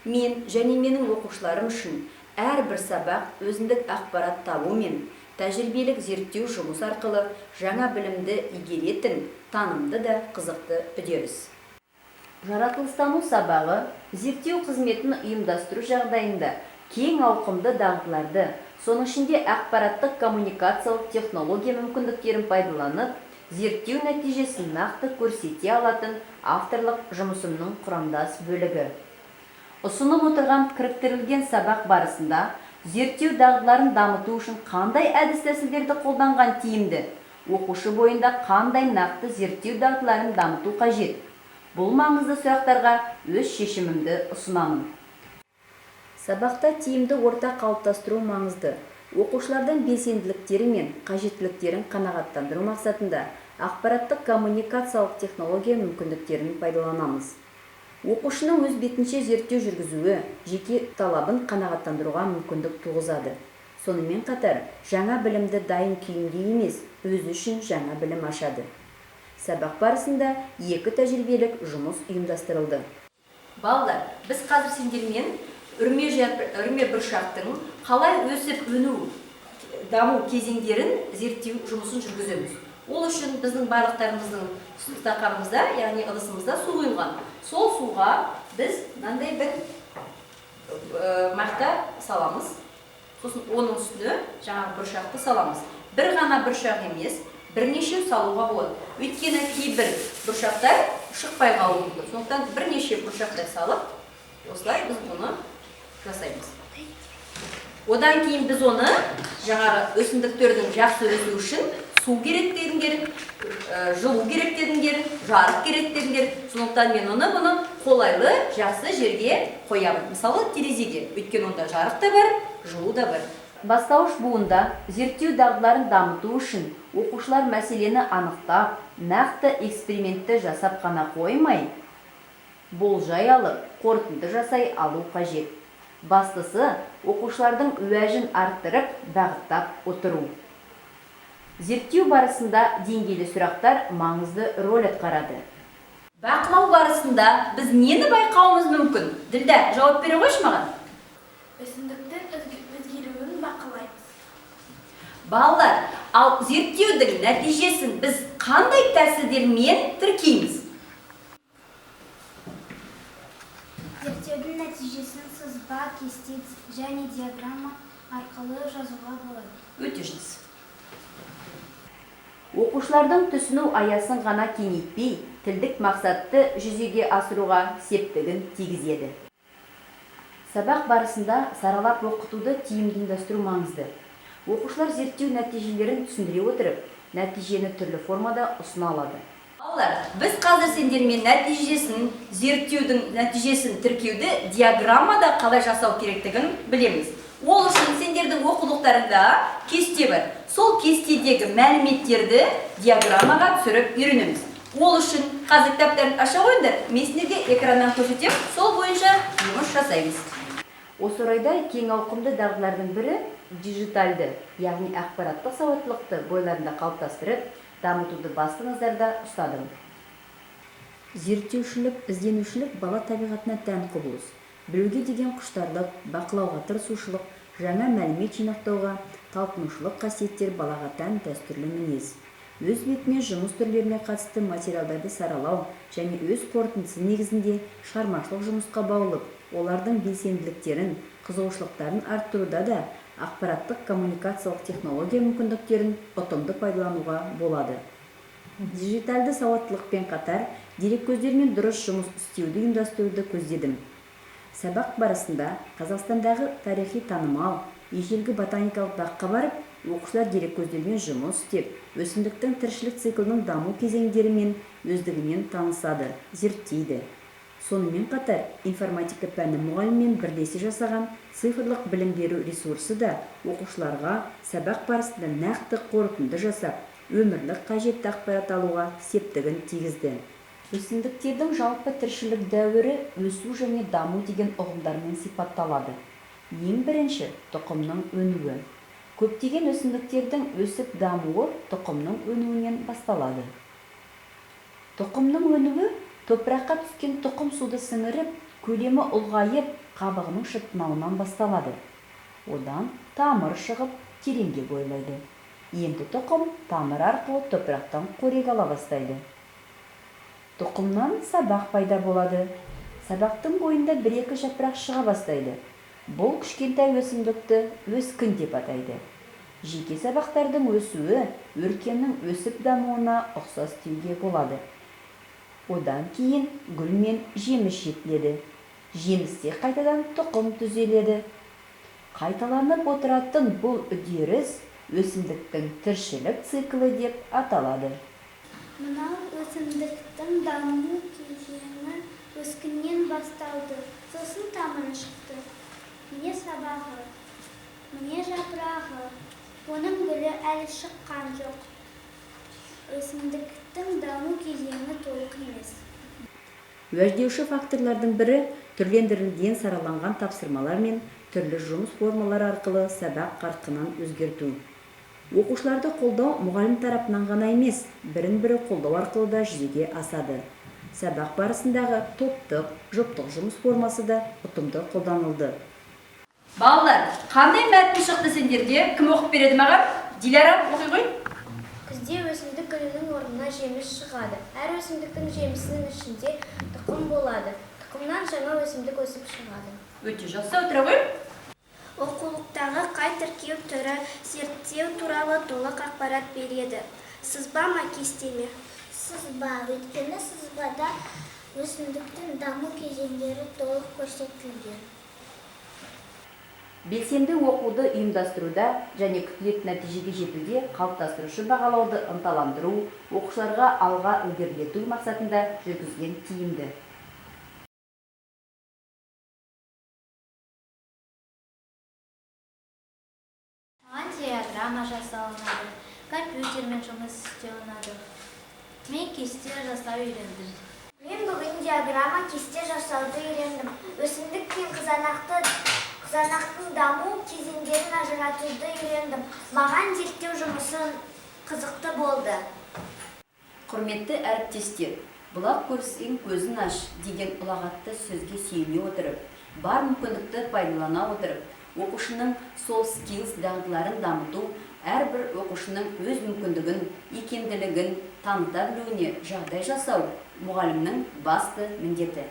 Мен және менің оқушыларым үшін әрбір сабақ өзіндік ақпарат табу мен тәжірибелік зерттеу жұмыс арқылы жаңа білімді игеретін, танымды да қызықты үдеріс. Жаратылыстану сабағы зерттеу қызметін ұйымдастыру жағдайында кең ауқымды дағдыларды, соның ішінде ақпараттық коммуникациялық технология мүмкіндіктерін пайдаланып, зерттеу нәтижесін нақты көрсете алатын авторлық жұмысымның құрамдас бөлігі. Ұсынып отырған кіріктірілген сабақ барысында зерттеу дағдыларын дамыту үшін қандай әдіс-тәсілдерді қолданған тиімді, оқушы бойында қандай нақты зерттеу дағдыларын дамыту қажет. Бұл маңызды сұрақтарға өз шешімімді ұсынамын. Сабақта тиімді орта қалыптастыру маңызды. Оқушылардың белсенділіктері мен қажеттіліктерін қанағаттандыру мақсатында ақпараттық коммуникациялық технология мүмкіндіктерін пайдаланамыз. Оқушының өз бетінше зерттеу жүргізуі жеке талабын қанағаттандыруға мүмкіндік туғызады. Сонымен қатар, жаңа білімді дайын күйінде емес, өзі үшін жаңа білім ашады. Сабақ барысында 2 тәжірибелік жұмыс ұйымдастырылды. Балалар, біз қазір сендермен үрме бұршақтың қалай өсіп өну даму кезеңдерін зерттеу жұмысын жүргіземіз. Ол үшін біздің барлықтарымыздың стақанымызда, яғни ыдысымызда су құйылған. Сол суға біз мынандай бір мақта саламыз. Сосын оның үстіне жаңағы бұршақты саламыз. Бір ғана бұршақ емес, бірнеше салуға болады. Өйткені кейбір бұршақтар шықпай қалуы мүмкін. Сондықтан бірнеше бұршақтай салып, осылай біз бұны жасаймыз. Одан кейін біз оны жаңағы өсімдіктердің жақсы өсуі үшін су керек дедіңдер, жылу керек дедіңдер, жарық керек дедіңдер. Сондықтан мен бұны қолайлы, жақсы жерге қоямын. Мысалы, терезеге. Өйткені онда жарық та бар, жылу да бар. Бастауыш буында зерттеу дағдыларын дамыту үшін оқушылар мәселені анықтап, нақты экспериментті жасап қана қоймай, болжай алып, қорытынды жасай алу қажет. Бастысы, оқушылардың уәжін арттырып, бағыттап отыру. Зерттеу барысында деңгейлі сұрақтар маңызды рөл атқарады. Бақылау барысында біз нені байқауымыз мүмкін? Ділдә, жауап бере қойшы маған. Өсімдіктің өзгеруін бақылаймыз. Балалар, ал зерттеудің нәтижесін біз қандай тәсілдермен тіркейміз? Зерттеудің нәтижесін сызба, кесте және диаграмма арқылы жазуға болады. Өте жақсы. Оқушылардың түсіну аясын ғана кеңейтпей, тілдік мақсатты жүзеге асыруға септігін тигізеді. Сабақ барысында саралап оқытуды тиімді ұйымдастыру маңызды. Оқушылар зерттеу нәтижелерін түсіндіре отырып, нәтижені түрлі формада ұсына алады. Балалар, біз қазір сендермен зерттеудің нәтижесін тіркеуді диаграммада қалай жасау керектігін білеміз. Ол үшін сендердің оқулықтарында кесте бар. Сол кестедегі мәліметтерді диаграммаға түсіріп үйренеміз. Ол үшін қазір кітаптарын аша қойыңдар, мен сендерге экраннан көрсетем, сол бойынша жұмыс жасаймыз. Осы орайда кең ауқымды дағдылардың бірі дижиталды, яғни ақпараттық сауаттылықты бойларында қалыптастырып, дамытуды басты назарда ұстадым. Зерттеушілік, ізденушілік бала табиғатына тән құбылыс. Білуге деген құштарлық, бақылауға тырысушылық, жаңа мәлімет жинақтауға талпынушылық қасиеттер балаға тән дәстүрлі мінез. Өз бетімен жұмыс түрлеріне қатысты материалдарды саралау және өз қорытындысы негізінде шығармашылық жұмысқа баулып, олардың белсенділіктерін, қызығушылықтарын арттыруда да ақпараттық коммуникациялық технология мүмкіндіктерін ұтымды пайдалануға болады. Дижиталды сауаттылықпен қатар дереккөздермен дұрыс жұмыс істеуді ұйымдастыруды көздедім. Сабақ барысында Қазақстандағы тарихи танымал, ежелгі ботаникалық баққа барып, оқушылар дереккөздермен жұмыс істеп, өсімдіктің тіршілік циклының даму кезеңдері мен өздігінен танысады, зерттейді. Сонымен қатар, информатика пәні мұғаліммен бірлесе жасаған цифрлық білім беру ресурсы да оқушыларға сабақ барысында нақты қорытынды жасап, өмірлік қажетті ақпарат алуға септігін тигізді. Өсімдіктердің жалпы тіршілік дәуірі өсу және даму деген ұғымдармен сипатталады. Ең бірінші тұқымның өнуі. Көптеген өсімдіктердің өсіп дамуы тұқымның өнуінен басталады. Тұқымның өнуі Топыраққа түскен тұқым суды сіңіріп, көлемі ұлғайып, қабығының шытынауынан басталады. Одан тамыр шығып, тереңге бойлайды. Енді тұқым тамыр арқылы топырақтан қорек ала бастайды. Тұқымнан сабақ пайда болады. Сабақтың бойында бір-екі жапырақ шыға бастайды. Бұл кішкентай өсімдікті өскін деп атайды. Жеке сабақтардың өсуі өркеннің өсіп дамуына ұқсас деуге болады. Одан кейін гүл мен жеміс жетіледі. Жемісте қайтадан тұқым түзеледі. Қайталанып отыратын бұл үдеріс өсімдіктің тіршілік циклі деп аталады. Мынау өсімдіктің даму кезеңі өскіннен басталды. Сосын тамыры шықты. Міне сабағы, міне жапырағы. Оның гүлі әлі шыққан жоқ. Өсімдіктің даму кезеңі толық емес. Уәждеуші факторлардың бірі түрлендірілген сараланған тапсырмалар мен түрлі жұмыс формалары арқылы сабақ қарқынын өзгерту. Оқушыларды қолдау мұғалім тарапынан ғана емес, бірін-бірі қолдау арқылы да жүзеге асады. Сабақ барысындағы топтық, жұптық жұмыс формасы да ұтымды қолданылды. Балалар, қандай мәтін шықты сендерге? Кім оқып береді маған? Дилара, оқи ғой. Күзде өсімдік гүлінің орнына жеміс шығады. Әр өсімдіктің жемісінің ішінде тұқым болады. Тұқымнан жаңа өсімдік өсіп шығады. Өте жақсы, отыра ғой. Оқулықтағы қай тіркеу түрі зерттеу туралы толық ақпарат береді. Сызба ма, кесте ме? Сызба, өйткені сызбада өсімдіктің даму кезеңдері толық көрсетілген. Белсенді оқуды ұйымдастыруда және күтілетін нәтижеге жетуде қалыптастырушы бағалауды ынталандыру, оқушыларға алға ілгерілету мақсатында жүргізген тиімді. Диаграмма жасалынады, компьютермен жұмыс істеуінады. Мен кесте жасау үйрендім. Мен бүгін диаграмма кесте жасауды үйрендім. Өсімдік пен қызанақтың даму кезеңдерін ажыратуды үйрендім. Маған зерттеу жұмысы қызықты болды. Құрметті әріптестер, бұлақ көрсең көзін аш деген ұлағатты сөзге сүйене отырып, бар мүмкіндікті пайдалана отырып, оқушының сол skills дағдыларын дамыту, әрбір оқушының өз мүмкіндігін, икемділігін таныта білуіне жағдай жасау мұғалімнің басты міндеті.